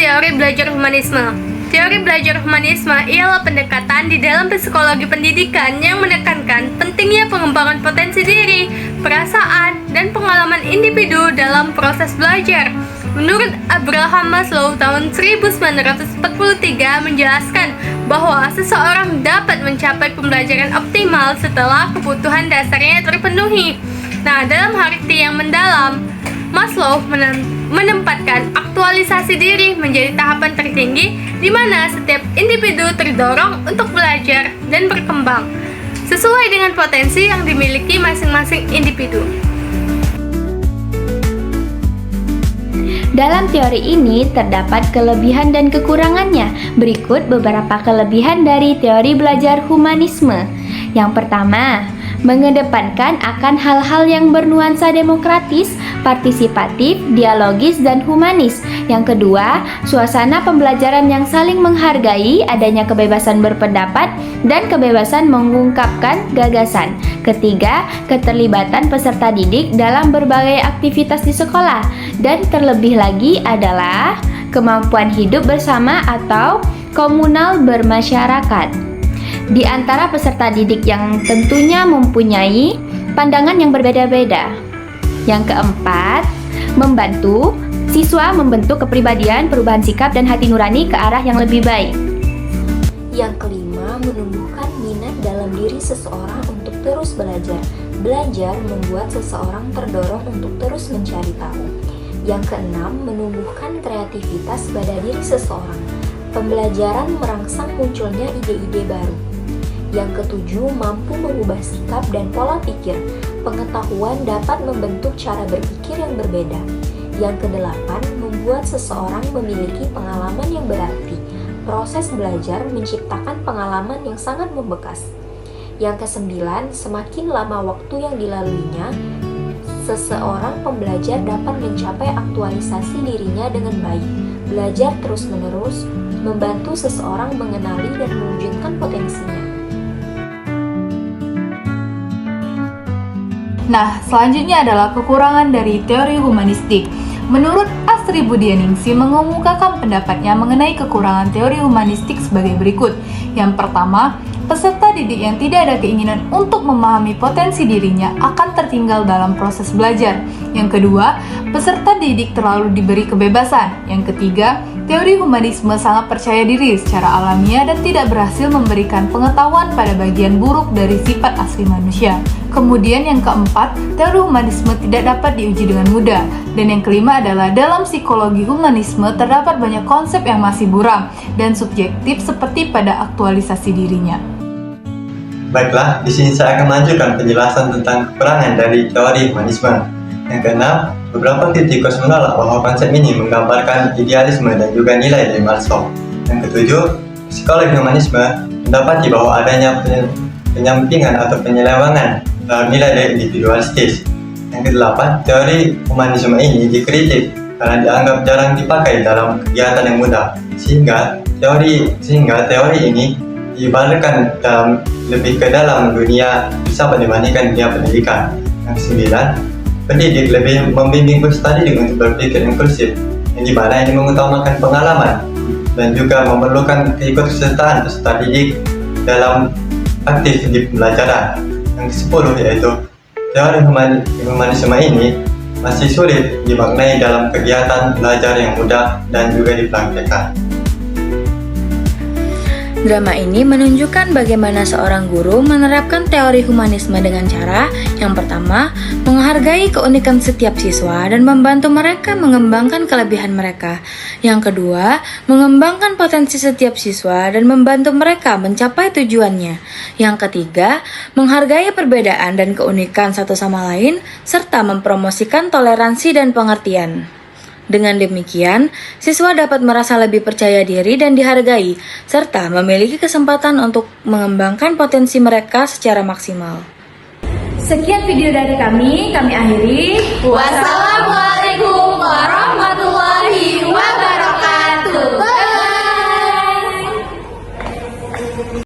teori belajar humanisme. Teori belajar humanisme ialah pendekatan di dalam psikologi pendidikan yang menekankan pentingnya pengembangan potensi diri, perasaan, dan pengalaman individu dalam proses belajar. Menurut Abraham Maslow tahun 1943 menjelaskan bahwa seseorang dapat mencapai pembelajaran optimal setelah kebutuhan dasarnya terpenuhi. Nah, dalam arti yang mendalam, Maslow menempatkan aktualisasi diri menjadi tahapan tertinggi di mana setiap individu terdorong untuk belajar dan berkembang sesuai dengan potensi yang dimiliki masing-masing individu. Dalam teori ini terdapat kelebihan dan kekurangannya. Berikut beberapa kelebihan dari teori belajar humanisme. Yang pertama, mengedepankan akan hal-hal yang bernuansa demokratis, partisipatif, dialogis, dan humanis. Yang kedua, suasana pembelajaran yang saling menghargai, adanya kebebasan berpendapat, dan kebebasan mengungkapkan gagasan. Ketiga, keterlibatan peserta didik dalam berbagai aktivitas di sekolah. Dan terlebih lagi adalah kemampuan hidup bersama atau komunal bermasyarakat di antara peserta didik yang tentunya mempunyai pandangan yang berbeda-beda. Yang keempat, membantu siswa membentuk kepribadian, perubahan sikap, dan hati nurani ke arah yang lebih baik. Yang kelima, menumbuhkan minat dalam diri seseorang untuk terus belajar. Belajar membuat seseorang terdorong untuk terus mencari tahu. Yang keenam, menumbuhkan kreativitas pada diri seseorang. Pembelajaran merangsang munculnya ide-ide baru. Yang ketujuh, mampu mengubah sikap dan pola pikir. Pengetahuan dapat membentuk cara berpikir yang berbeda. Yang kedelapan, membuat seseorang memiliki pengalaman yang berarti. Proses belajar menciptakan pengalaman yang sangat membekas. Yang kesembilan, semakin lama waktu yang dilaluinya, seseorang pembelajar dapat mencapai aktualisasi dirinya dengan baik. Belajar terus-menerus membantu seseorang mengenali dan mewujudkan potensinya. Nah, selanjutnya adalah kekurangan dari teori humanistik. Menurut Astri Budianingsih mengemukakan pendapatnya mengenai kekurangan teori humanistik sebagai berikut. Yang pertama, peserta didik yang tidak ada keinginan untuk memahami potensi dirinya akan tertinggal dalam proses belajar. Yang kedua, peserta didik terlalu diberi kebebasan. Yang ketiga, teori humanisme sangat percaya diri secara alamiah dan tidak berhasil memberikan pengetahuan pada bagian buruk dari sifat asli manusia. Kemudian yang keempat, teori humanisme tidak dapat diuji dengan mudah. Dan yang kelima adalah dalam psikologi humanisme terdapat banyak konsep yang masih buram dan subjektif seperti pada aktualisasi dirinya. Baiklah, di sini saya akan melanjutkan penjelasan tentang kekurangan dari teori humanisme. Yang keenam, beberapa kritikus menolak bahwa konsep ini menggambarkan idealisme dan juga nilai dari Maslow. Yang ketujuh, psikologi humanisme mendapati bahwa adanya penyampingan atau penyelewengan dalam nilai dari individualistis. Yang kedelapan, teori humanisme ini dikritik karena dianggap jarang dipakai dalam kegiatan yang mudah, sehingga teori ini diibaratkan lebih ke dalam dunia filsafat dibandingkan dunia pendidikan. Yang kesembilan, pendidik lebih membimbing peserta didik untuk berpikir inklusif, yang dimana ini mengutamakan pengalaman dan juga memerlukan keikutsertaan peserta didik dalam aktif di pembelajaran. Yang ke-10 yaitu teori humanisme ini masih sulit dimaknai dalam kegiatan belajar yang mudah dan juga dipraktikkan. Drama ini menunjukkan bagaimana seorang guru menerapkan teori humanisme dengan cara yang pertama, menghargai keunikan setiap siswa dan membantu mereka mengembangkan kelebihan mereka. Yang kedua, mengembangkan potensi setiap siswa dan membantu mereka mencapai tujuannya. Yang ketiga, menghargai perbedaan dan keunikan satu sama lain serta mempromosikan toleransi dan pengertian. Dengan demikian, siswa dapat merasa lebih percaya diri dan dihargai, serta memiliki kesempatan untuk mengembangkan potensi mereka secara maksimal. Sekian video dari kami akhiri. Wassalamualaikum.